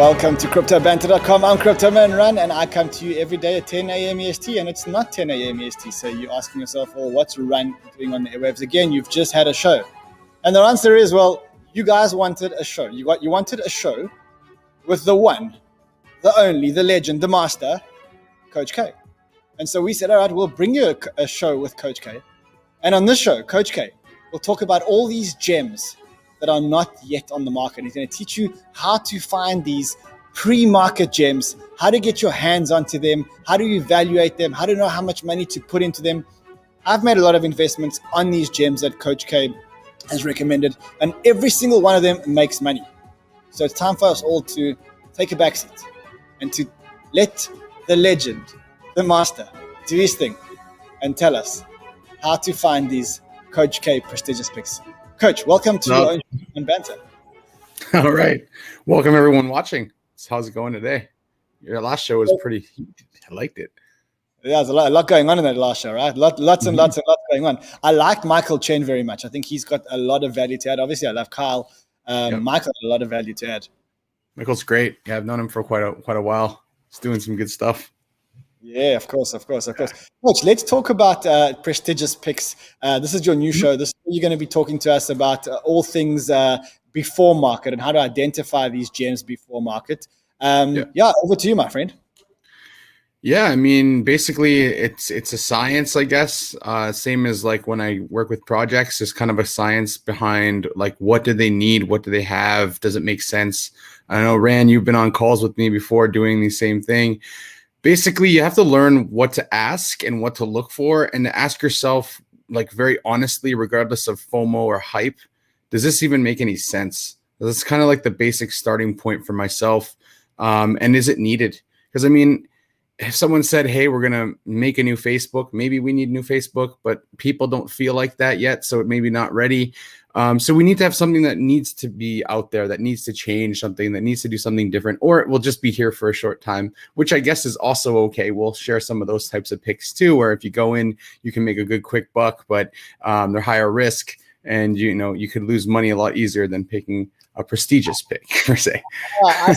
Welcome to CryptoBanter.com. I'm CryptoMan Run, and I come to you every day at 10 a.m. EST, and it's not 10 a.m. EST. So you're asking yourself, well, what's Run doing on the airwaves? Again, you've just had a show. And the answer is, well, you guys wanted a show. You wanted a show with the one, the only, the legend, the master, Coach K. And so we said, all right, we'll bring you a show with Coach K. And on this show, Coach K will talk about all these gems that are not yet on the market. He's going to teach you how to find these pre-market gems, how to get your hands onto them, how to evaluate them, how to know how much money to put into them. I've made a lot of investments on these gems that Coach K has recommended, and every single one of them makes money. So it's time for us all to take a backseat and to let the legend, the master, do his thing and tell us how to find these Coach K prestigious picks. Coach, welcome to Banter. All right. Welcome, everyone watching. So how's it going today? Your last show was pretty, I liked it. Yeah, there's a lot going on in that last show, right? Lots going on. I liked Michael Chen very much. I think he's got a lot of value to add. Obviously, I love Kyle. Michael had a lot of value to add. Michael's great. Yeah, I've known him for quite a while. He's doing some good stuff. Yeah, of course. Coach, let's talk about prestigious picks. This is your new show. This is where you're going to be talking to us about all things before market and how to identify these gems before market. Over to you, my friend. Yeah, I mean, basically, it's a science, I guess. Same as like when I work with projects, there's kind of a science behind like what do they need, what do they have, does it make sense? I know, Ran, you've been on calls with me before doing the same thing. Basically, you have to learn what to ask and what to look for, and to ask yourself, like, very honestly, regardless of FOMO or hype, does this even make any sense? That's kind of like the basic starting point for myself. And is it needed? Because I mean, if someone said, hey, we're going to make a new Facebook, maybe we need new Facebook, but people don't feel like that yet. So it may be not ready. So we need to have something that needs to be out there, that needs to change, something that needs to do something different, or it will just be here for a short time, which I guess is also okay. We'll share some of those types of picks too, where if you go in, you can make a good quick buck, but they're higher risk, and you could lose money a lot easier than picking a prestigious pick per se. I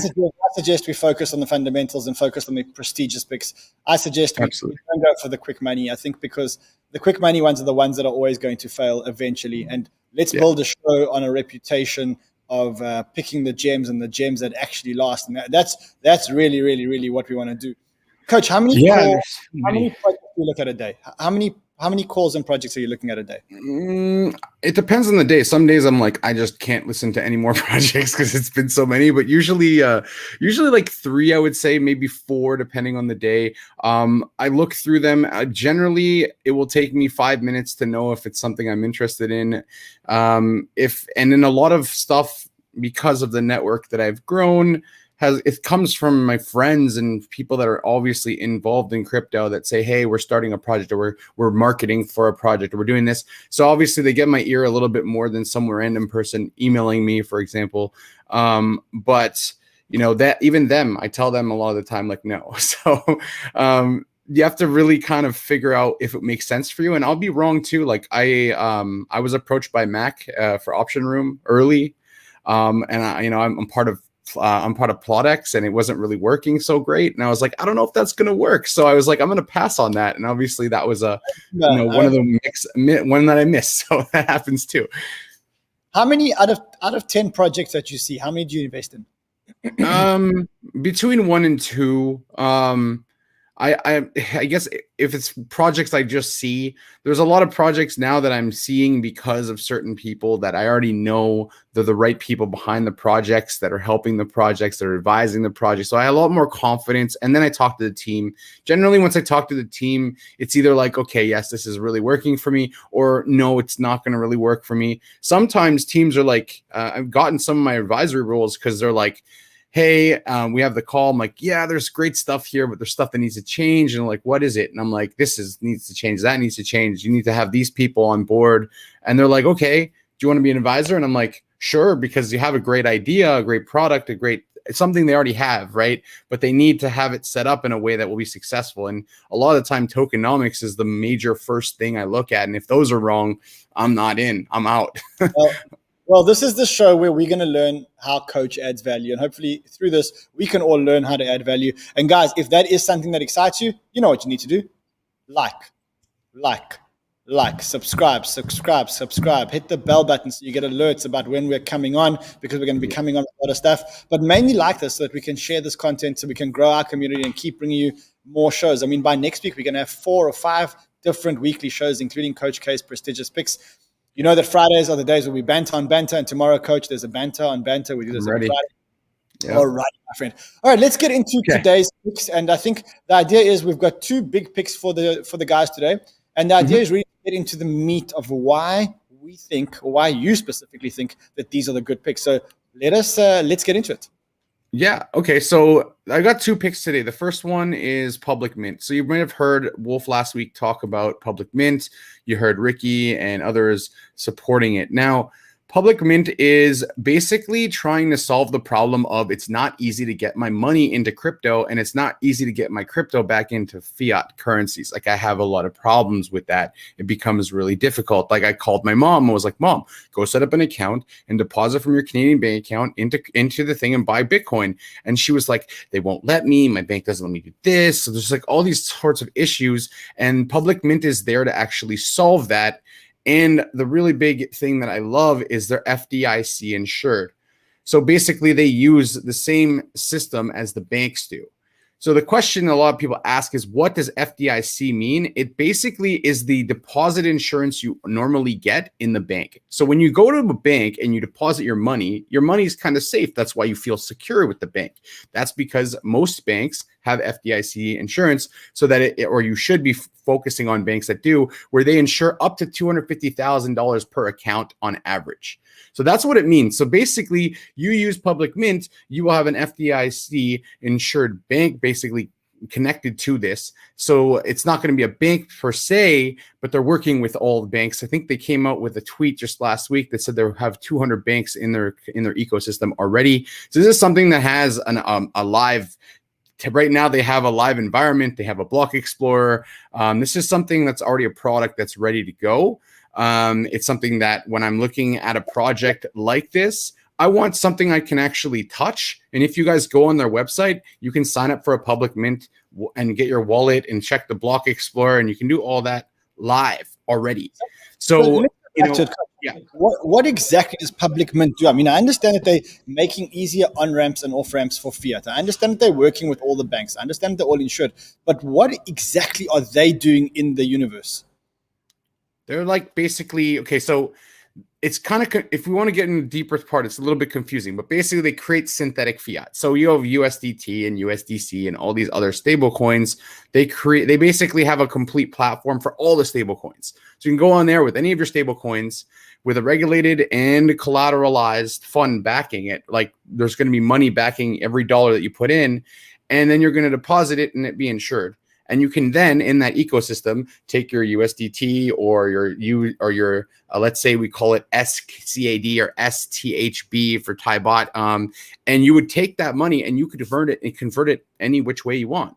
suggest we focus on the fundamentals and focus on the prestigious picks. I suggest we don't go for the quick money. I think because the quick money ones are the ones that are always going to fail eventually. And let's build a show on a reputation of picking the gems and the gems that actually last. And that's really, really, really what we want to do. Coach, how many projects do you look at a day? How many calls and projects are you looking at a day? It depends on the day. Some days I'm like, I just can't listen to any more projects because it's been so many, but usually like 3, I would say, maybe 4, depending on the day. I look through them. Generally, it will take me 5 minutes to know if it's something I'm interested in. And in a lot of stuff, because of the network that I've grown, it comes from my friends and people that are obviously involved in crypto that say, hey, we're starting a project, or we're marketing for a project, or we're doing this. So obviously they get my ear a little bit more than some random person emailing me, for example. But that even them, I tell them a lot of the time, like, no. So you have to really kind of figure out if it makes sense for you. And I'll be wrong too. Like I was approached by Mac for Option Room early. And I'm part of Plodex, and it wasn't really working so great. And I was like, I don't know if that's going to work. So I was like, I'm going to pass on that. And obviously that was one of the one that I missed. So that happens too. How many out of 10 projects that you see, how many do you invest in? Between 1 and 2. I guess if it's projects I just see, there's a lot of projects now that I'm seeing because of certain people that I already know they're the right people behind the projects, that are helping the projects, that are advising the project. So I have a lot more confidence. And then I talk to the team. Generally, once I talk to the team, it's either like, okay, yes, this is really working for me, or no, it's not going to really work for me. Sometimes teams are like, I've gotten some of my advisory roles because they're like, hey, we have the call. I'm like, yeah, there's great stuff here, but there's stuff that needs to change. And like, what is it? And I'm like, needs to change. That needs to change. You need to have these people on board. And they're like, okay, do you want to be an advisor? And I'm like, sure, because you have a great idea, a great product, it's something they already have, right? But they need to have it set up in a way that will be successful. And a lot of the time, tokenomics is the major first thing I look at. And if those are wrong, I'm not in, I'm out. Well, this is the show where we're going to learn how Coach adds value. And hopefully through this, we can all learn how to add value. And guys, if that is something that excites you, you know what you need to do. Like, like, subscribe. Hit the bell button so you get alerts about when we're coming on, because we're going to be coming on a lot of stuff. But mainly like this so that we can share this content, so we can grow our community and keep bringing you more shows. I mean, by next week, we're going to have 4 or 5 different weekly shows, including Coach K's prestigious picks. You know that Fridays are the days where we banter on Banter, and tomorrow, Coach, there's a Banter on Banter. We do this every Friday. Yep. All right, my friend. All right, let's get into today's picks. And I think the idea is we've got 2 big picks for the guys today. And the idea is really to get into the meat of why we think, or why you specifically think, that these are the good picks. So let's get into it. Yeah. Okay. So I got 2 picks today. The first one is Public Mint. So you might have heard Wolf last week talk about Public Mint. You heard Ricky and others supporting it. Now, Public Mint is basically trying to solve the problem of it's not easy to get my money into crypto, and it's not easy to get my crypto back into fiat currencies. Like, I have a lot of problems with that. It becomes really difficult. Like, I called my mom and was like, Mom, go set up an account and deposit from your Canadian bank account into the thing and buy Bitcoin. And she was like, they won't let me. My bank doesn't let me do this. So there's like all these sorts of issues, and Public Mint is there to actually solve that. And the really big thing that I love is they're FDIC insured. So basically they use the same system as the banks do. So the question a lot of people ask is, what does FDIC mean? It basically is the deposit insurance you normally get in the bank. So when you go to a bank and you deposit your money is kind of safe. That's why you feel secure with the bank. That's because most banks have FDIC insurance, so that or you should be focusing on banks that do, where they insure up to $250,000 per account on average. So that's what it means. So basically, you use Public Mint, you will have an FDIC insured bank basically connected to this. So it's not going to be a bank per se, but they're working with all the banks. I think they came out with a tweet just last week that said they have 200 banks in their ecosystem already. So this is something that has a live. Right now, they have a live environment. They have a block explorer. This is something that's already a product that's ready to go. It's something that when I'm looking at a project like this, I want something I can actually touch. And if you guys go on their website, you can sign up for a Public Mint and get your wallet and check the block explorer, and you can do all that live already. So, what exactly does Public Mint do? I mean, I understand that they're making easier on-ramps and off-ramps for fiat. I understand that they're working with all the banks. I understand that they're all insured. But what exactly are they doing in the universe? They're like basically, okay, so it's kind of, if we want to get in the deeper part, it's a little bit confusing, but basically they create synthetic fiat. So you have USDT and USDC and all these other stable coins. They basically have a complete platform for all the stable coins. So you can go on there with any of your stable coins with a regulated and collateralized fund backing it. Like, there's going to be money backing every dollar that you put in, and then you're going to deposit it and it be insured. And you can then, in that ecosystem, take your USDT or your let's say we call it SCAD or STHB for Thai baht, and you would take that money and you could convert it any which way you want.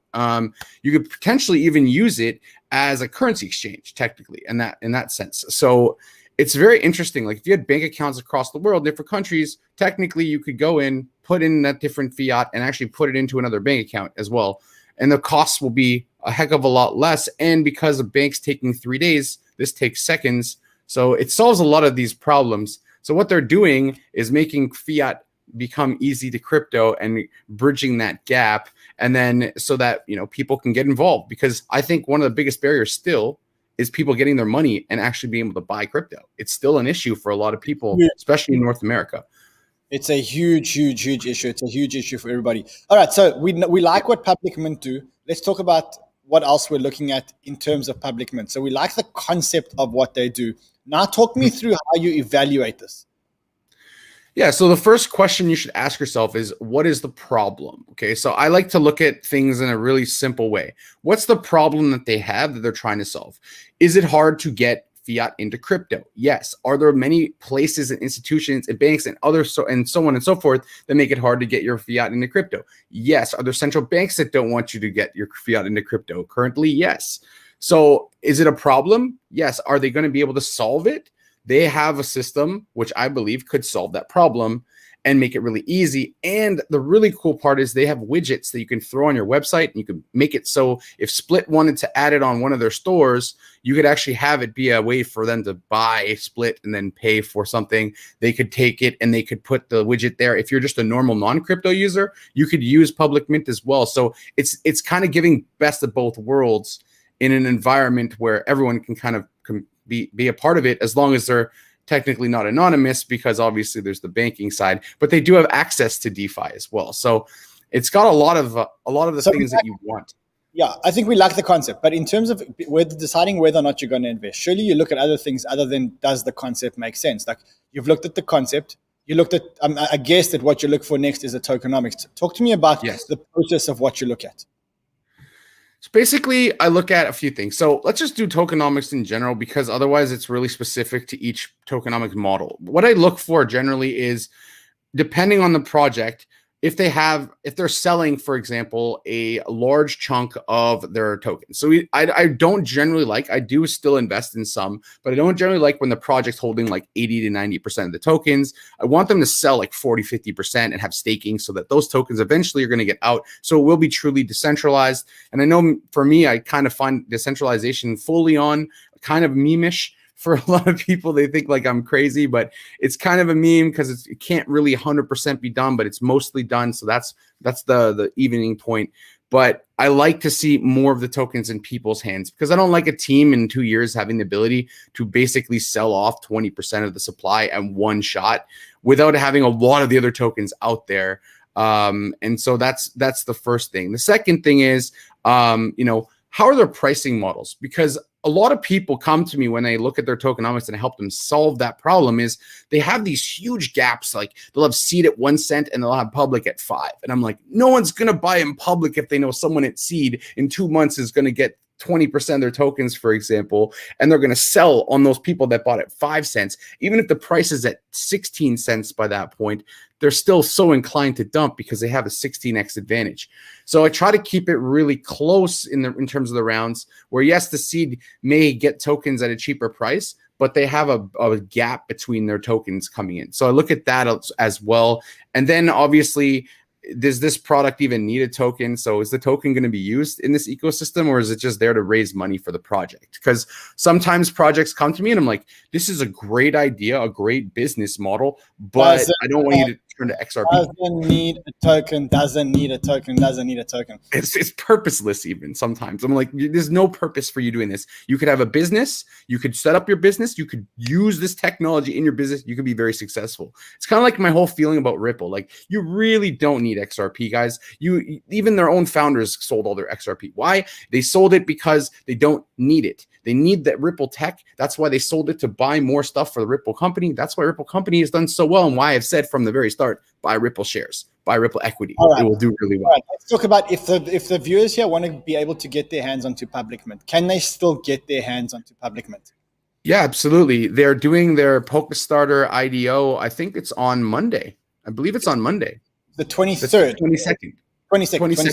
You could potentially even use it as a currency exchange, technically, in that sense. So it's very interesting. Like, if you had bank accounts across the world, different countries, technically you could go in, put in that different fiat, and actually put it into another bank account as well. And the costs will be a heck of a lot less. And because of banks taking 3 days, this takes seconds. So it solves a lot of these problems. So what they're doing is making fiat become easy to crypto and bridging that gap. And then so that, people can get involved, because I think one of the biggest barriers still is people getting their money and actually being able to buy crypto. It's still an issue for a lot of people, especially in North America. It's a huge issue. It's a huge issue for everybody. All right, so we like what Public Mint do. Let's talk about what else we're looking at in terms of Public Mint. So we like the concept of what they do. Now talk me through how you evaluate this. Yeah, so the first question you should ask yourself is, what is the problem? Okay, so I like to look at things in a really simple way. What's the problem that they have that they're trying to solve? Is it hard to get fiat into crypto? Yes. Are there many places and institutions and banks and others so on and so forth that make it hard to get your fiat into crypto? Yes. Are there central banks that don't want you to get your fiat into crypto? Currently, yes. So is it a problem? Yes. Are they going to be able to solve it? They have a system which I believe could solve that problem and make it really easy. And the really cool part is they have widgets that you can throw on your website, and you can make it so if Split wanted to add it on one of their stores, you could actually have it be a way for them to buy Split and then pay for something. They could take it and they could put the widget there. If you're just a normal non-crypto user, you could use public mint as well. So it's kind of giving best of both worlds in an environment where everyone can kind of be a part of it, as long as they're technically not anonymous, because obviously there's the banking side, but they do have access to DeFi as well. So it's got a lot of the things that you want. Yeah, I think we like the concept, but in terms of deciding whether or not you're going to invest, surely you look at other things other than does the concept make sense? Like, you've looked at the concept, you looked at, I guess that what you look for next is the tokenomics. Talk to me about the process of what you look at. So basically, I look at a few things. So let's just do tokenomics in general, because otherwise it's really specific to each tokenomics model. What I look for generally is, depending on the project, if they're selling, for example, a large chunk of their tokens. So I don't generally like, I do still invest in some, but I don't generally like when the project's holding like 80 to 90% of the tokens. I want them to sell like 40, 50% and have staking, so that those tokens eventually are going to get out. So it will be truly decentralized. And I know for me, I kind of find decentralization fully on kind of meme-ish. For a lot of people, they think like I'm crazy, but it's kind of a meme because it can't really 100% be done, but it's mostly done. So that's the evening point. But I like to see more of the tokens in people's hands, because I don't like a team in 2 years having the ability to basically sell off 20% of the supply at one shot without having a lot of the other tokens out there. And so that's the first thing. The second thing is, how are their pricing models? Because a lot of people come to me when they look at their tokenomics and I help them solve that problem, is they have these huge gaps. Like, they'll have seed at 1 cent and they'll have public at 5. And I'm like, no one's going to buy in public if they know someone at seed in 2 months is going to get 20% of their tokens, for example, and they're going to sell on those people that bought at 5 cents. Even if the price is at 16 cents by that point, they're still so inclined to dump because they have a 16x advantage. So I try to keep it really close in terms of the rounds, where yes, the seed may get tokens at a cheaper price, but they have a gap between their tokens coming in. So I look at that as well. And then obviously, does this product even need a token? So is the token going to be used in this ecosystem, or is it just there to raise money for the project? Because sometimes projects come to me and I'm like, this is a great idea, a great business model, but I don't want you to turn to XRP. Doesn't need a token, doesn't need a token, doesn't need a token. It's purposeless even sometimes. I'm like, there's no purpose for you doing this. You could have a business, you could set up your business, you could use this technology in your business, you could be very successful. It's kind of like my whole feeling about Ripple. Like, you really don't need XRP, guys. Even their own founders sold all their XRP. Why? They sold it because they don't need it. They need that Ripple tech. That's why they sold it, to buy more stuff for the Ripple company. That's why Ripple company has done so well, and why I've said from the very start, buy Ripple shares, buy Ripple equity. It will do really well. All right, let's talk about if the viewers here want to be able to get their hands onto public mint. Can they still get their hands onto public mint? Yeah, absolutely. They're doing their Polkastarter IDO. I think it's on Monday. I believe it's on Monday. The 23rd. 22nd. 22nd.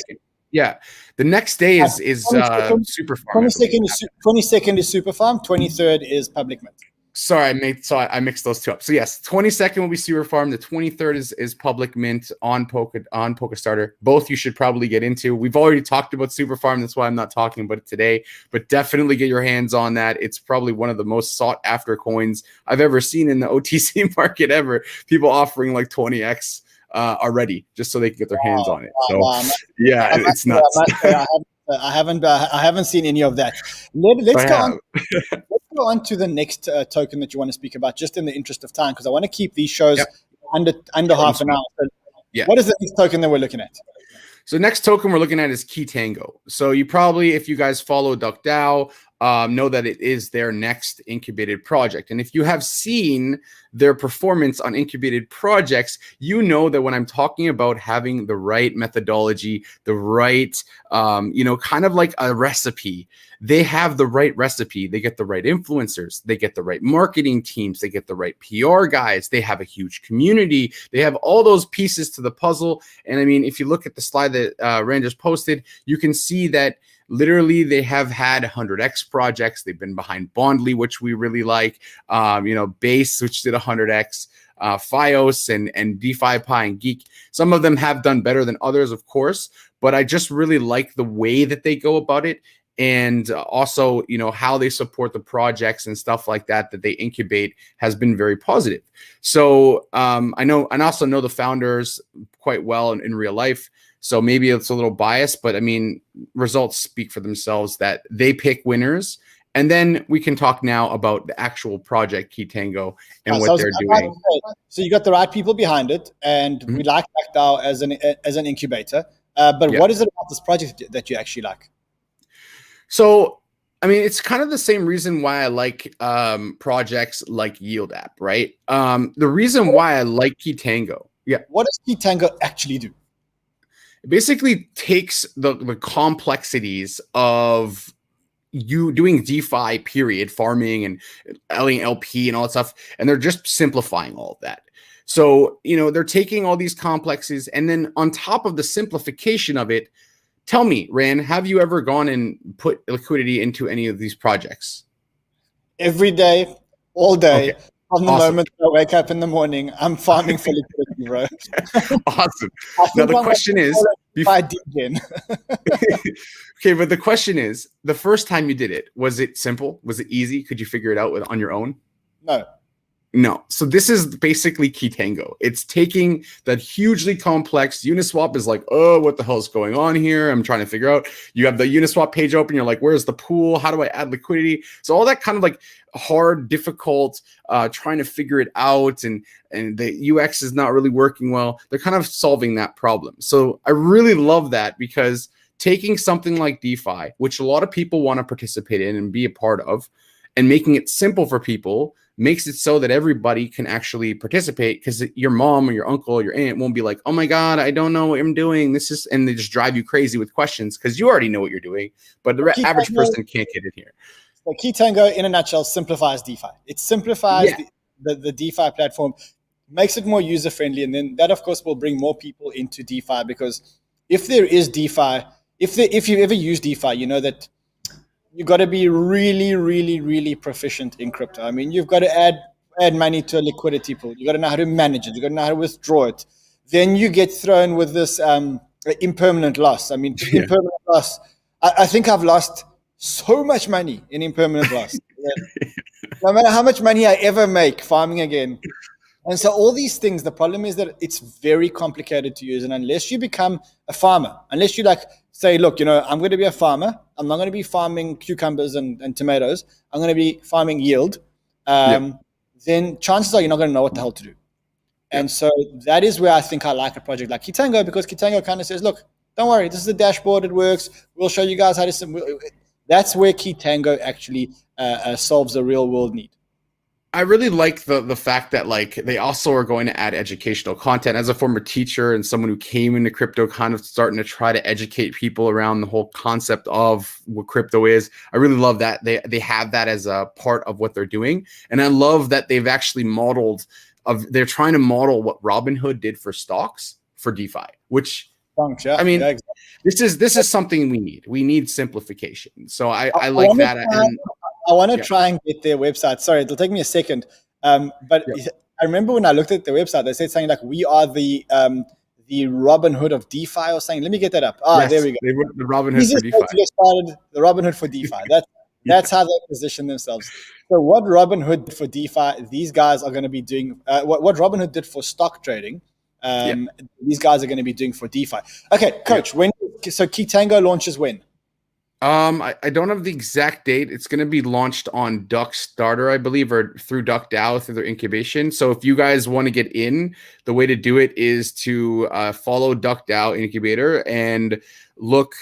Yeah. The next day is Super Farm. 22nd is Super Farm. 23rd is public mint. Sorry, I mixed those two up. So yes, 22nd will be Super Farm. The 23rd is public mint on Polkastarter. Both you should probably get into. We've already talked about Super Farm. That's why I'm not talking about it today. But definitely get your hands on that. It's probably one of the most sought after coins I've ever seen in the OTC market ever. People offering like 20x already, just so they can get their hands on it. So it's nuts. I haven't seen any of that. Let's go on to the next token that you want to speak about, just in the interest of time, because I want to keep these shows under half an hour. So what is the next token that we're looking at? So next token we're looking at is Tango. So you probably, if you guys follow DuckDAO, know that it is their next incubated project. And if you have seen their performance on incubated projects, you know that when I'm talking about having the right methodology, the right, kind of like a recipe, they have the right recipe. They get the right influencers. They get the right marketing teams. They get the right PR guys. They have a huge community. They have all those pieces to the puzzle. And I mean, if you look at the slide that Rand just posted, you can see that literally they have had 100x projects. They've been behind Bondly, which we really like, Base, which did 100x, Fios and DeFi Pi and Geek. Some of them have done better than others, of course, but I just really like the way that they go about it. And also, how they support the projects and stuff like that they incubate has been very positive. So I know, and also know the founders quite well in real life. So maybe it's a little biased, but I mean, results speak for themselves that they pick winners. And then we can talk now about the actual project Tango and what they're doing. So you got the right people behind it, and we like DuckDAO as an incubator. But what is it about this project that you actually like? So, I mean, it's kind of the same reason why I like projects like Yield App, right? The reason why I like Tango. Yeah. What does Tango actually do? It basically takes the complexities of you doing DeFi, period, farming and LP and all that stuff, and they're just simplifying all of that. So, they're taking all these complexes, and then on top of the simplification of it, tell me, Ran, have you ever gone and put liquidity into any of these projects? Every day, all day. Okay. From the moment I wake up in the morning, I'm farming for liquidity, bro. Awesome. Now the question is, okay, but the question is, the first time you did it, was it simple? Was it easy? Could you figure it out on your own? No. So this is basically Tango. It's taking that hugely complex Uniswap is like, oh, what the hell is going on here? I'm trying to figure out. You have the Uniswap page open. You're like, where's the pool? How do I add liquidity? So all that kind of like hard, difficult, trying to figure it out. And the UX is not really working well. They're kind of solving that problem. So I really love that, because taking something like DeFi, which a lot of people want to participate in and be a part of, and making it simple for people, makes it so that everybody can actually participate, because your mom or your uncle or your aunt won't be like, oh my God, I don't know what I'm doing. And they just drive you crazy with questions because you already know what you're doing, but the average person can't get in here. So Tango, in a nutshell, simplifies DeFi. It simplifies the DeFi platform, makes it more user-friendly, and then that, of course, will bring more people into DeFi, because if there is DeFi, if you ever use DeFi, you know that you got to be really, really, really proficient in crypto. I mean, you've got to add money to a liquidity pool. You got to know how to manage it. You got to know how to withdraw it. Then you get thrown with this impermanent loss. I mean, impermanent loss. I think I've lost so much money in impermanent loss. No matter how much money I ever make farming again. And so all these things, the problem is that it's very complicated to use. And unless you become a farmer, unless you say, look, I'm going to be a farmer. I'm not going to be farming cucumbers and tomatoes. I'm going to be farming yield. Then chances are you're not going to know what the hell to do. And so that is where I think I like a project like Tango, because Tango kind of says, look, don't worry, this is the dashboard. It works. We'll show you guys how to. That's where Tango actually solves a real world need. I really like the fact that they also are going to add educational content. As a former teacher and someone who came into crypto kind of starting to try to educate people around the whole concept of what crypto is, I really love that they have that as a part of what they're doing. And I love that they've actually they're trying to model what Robinhood did for stocks for DeFi, which this is something we need. We need simplification. So I like that. I want to try and get their website. Sorry, it'll take me a second. But I remember when I looked at their website, they said something like, we are the Robinhood of DeFi or something. Let me get that up. Yes, there we go. The Robinhood for DeFi. To get started, the Robinhood for DeFi. That's how they position themselves. So what Robinhood did for DeFi, these guys are going to be doing, what Robinhood did for stock trading, these guys are going to be doing for DeFi. Okay, Coach, so Tango launches when? I don't have the exact date. It's going to be launched on Duck Starter, I believe, or through DuckDAO through their incubation. So if you guys want to get in, the way to do it is to follow DuckDAO incubator and look.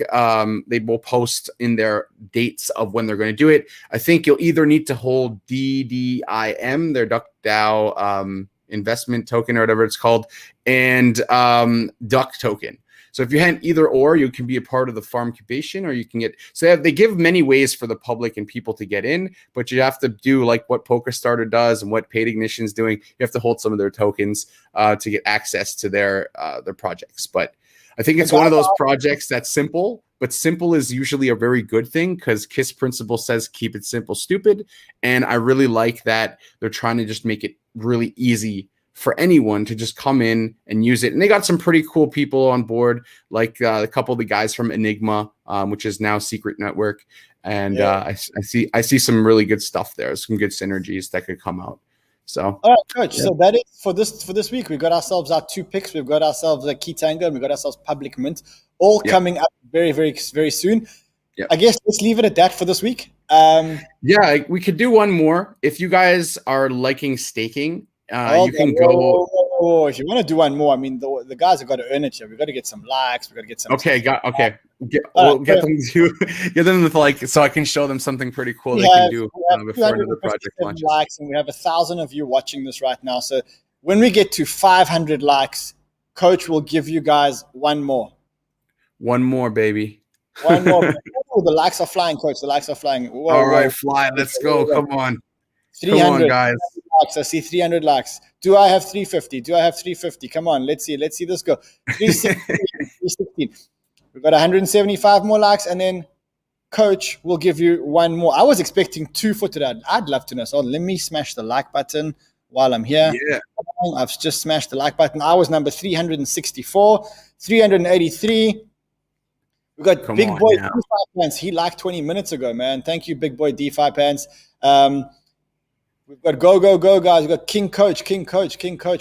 They will post in their dates of when they're going to do it. I think you'll either need to hold DDIM, their DuckDAO investment token or whatever it's called, and Duck token. So if you had either or, you can be a part of the farm incubation, or you can get. So they give many ways for the public and people to get in, but you have to do like what PokerStarter does and what Paid Ignition is doing. You have to hold some of their tokens to get access to their projects. But I think The it's one guys of those are- projects that's simple, but simple is usually a very good thing because KISS principle says keep it simple, stupid. And I really like that they're trying to just make it really easy for anyone to just come in and use it. And they got some pretty cool people on board, like a couple of the guys from Enigma, which is now Secret Network. And I see some really good stuff there, some good synergies that could come out. So, all right, Coach. Yeah. So that is for this week. We got ourselves our 2 picks. We've got ourselves a Key Tango, and we got ourselves Public Mint, all coming up very, very, very soon. Yep. I guess let's leave it at that for this week. Yeah, we could do one more. If you guys are liking staking, you can go. If you want to do one more, I mean, the guys have got to earn it here. We've got to get some likes. We've got to get some. Okay, we'll get them to get them with like, so I can show them something pretty cool they can do before another project launches. Likes, and we have 1,000 of you watching this right now. So when we get to 500 likes, Coach will give you guys one more. One more, baby. One more. Oh, the likes are flying, Coach. The likes are flying. Whoa, all right, fly. Let's go. Come on. 300 Come on, guys. Likes. I see 300 likes. Do I have 350? Do I have 350? Come on, let's see this go. 316. 316. We've got 175 more likes, and then Coach will give you one more. I was expecting 2 for today. I'd love to know. So let me smash the like button while I'm here. Yeah. I've just smashed the like button. I was number 364, 383. We've got Big Boy DeFi Pants. He liked 20 minutes ago, man. Thank you, Big Boy DeFi Pants. We've got go, guys. We've got King Coach. We've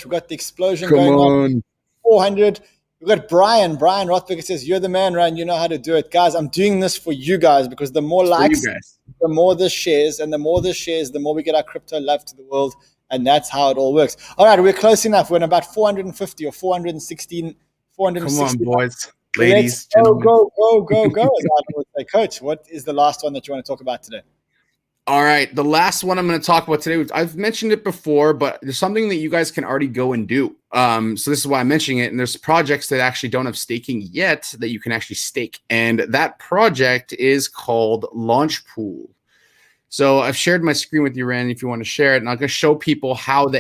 got the explosion going on. 400. We've got Brian. Brian Rothberger says, you're the man, Ryan. You know how to do it. Guys, I'm doing this for you guys because the more likes, the more this shares. And the more this shares, the more we get our crypto love to the world. And that's how it all works. All right, we're close enough. We're in about 450 or 416. 460. Come on, boys. Ladies, go. As I would say, Coach, what is the last one that you want to talk about today? All right. The last one I'm going to talk about today, I've mentioned it before, but there's something that you guys can already go and do. So this is why I'm mentioning it. And there's projects that actually don't have staking yet that you can actually stake. And that project is called Launchpool. So I've shared my screen with you, Randy, if you want to share it. And I'm going to show people how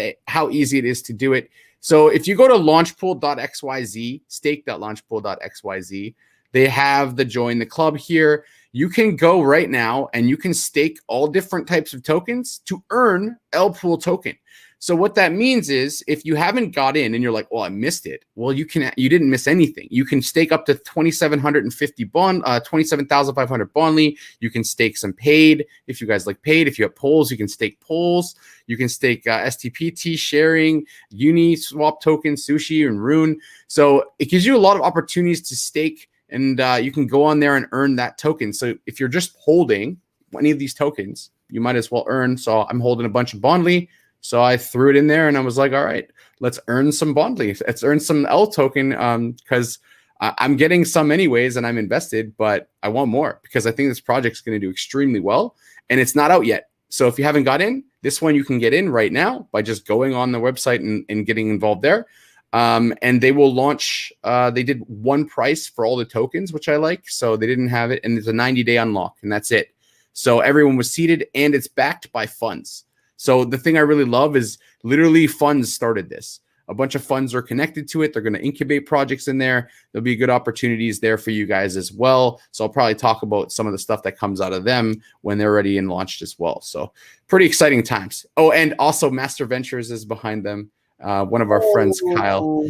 easy it is to do it. So if you go to launchpool.xyz, stake.launchpool.xyz, they have the join the club here. You can go right now and you can stake all different types of tokens to earn LPool token. So what that means is if you haven't got in and you're like, well, I missed it. Well, you didn't miss anything. You can stake up to 2,750 bond, 27,500 Bondly. You can stake some paid. If you guys like paid, if you have polls, you can stake polls. You can stake STPT sharing, Uniswap token, Sushi, and Rune. So it gives you a lot of opportunities to stake, and you can go on there and earn that token. So if you're just holding any of these tokens, you might as well earn. So I'm holding a bunch of Bondly. So I threw it in there and I was like, all right, let's earn some Bondly. Let's earn some L token because I'm getting some anyways and I'm invested, but I want more because I think this project's going to do extremely well and it's not out yet. So if you haven't got in, this one you can get in right now by just going on the website and getting involved there. And they will launch, they did one price for all the tokens, which I like. So they didn't have it. And it's a 90-day unlock and that's it. So everyone was seeded and it's backed by funds. So the thing I really love is literally funds started this. A bunch of funds are connected to it. They're going to incubate projects in there. There'll be good opportunities there for you guys as well. So I'll probably talk about some of the stuff that comes out of them when they're ready and launched as well. So pretty exciting times. Oh, and also Master Ventures is behind them. One of our friends, Kyle.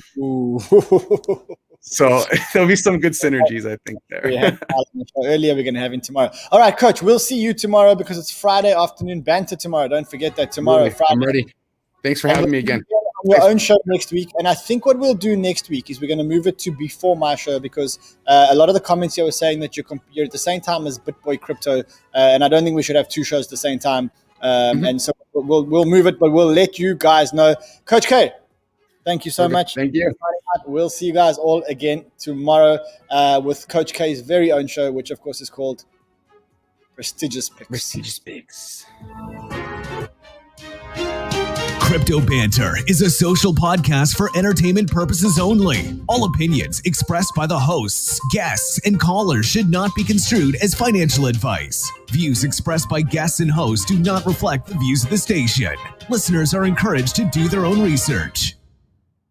So there'll be some good synergies, I think, there. Yeah, earlier we're going to have him tomorrow. All right, Coach, we'll see you tomorrow because it's Friday afternoon Banter tomorrow. Don't forget that tomorrow, Really, Friday. I'm ready. Thanks for having me again. Your own show next week. And I think what we'll do next week is we're going to move it to before my show because a lot of the comments here were saying that you're at the same time as BitBoy Crypto. And I don't think we should have 2 shows at the same time. And so we'll move it, but we'll let you guys know. Coach K, thank you so much. Thank you. We'll see you guys all again tomorrow with Coach K's very own show, which of course is called Prestigious Picks. Crypto Banter is a social podcast for entertainment purposes only. All opinions expressed by the hosts, guests, and callers should not be construed as financial advice. Views expressed by guests and hosts do not reflect the views of the station. Listeners are encouraged to do their own research.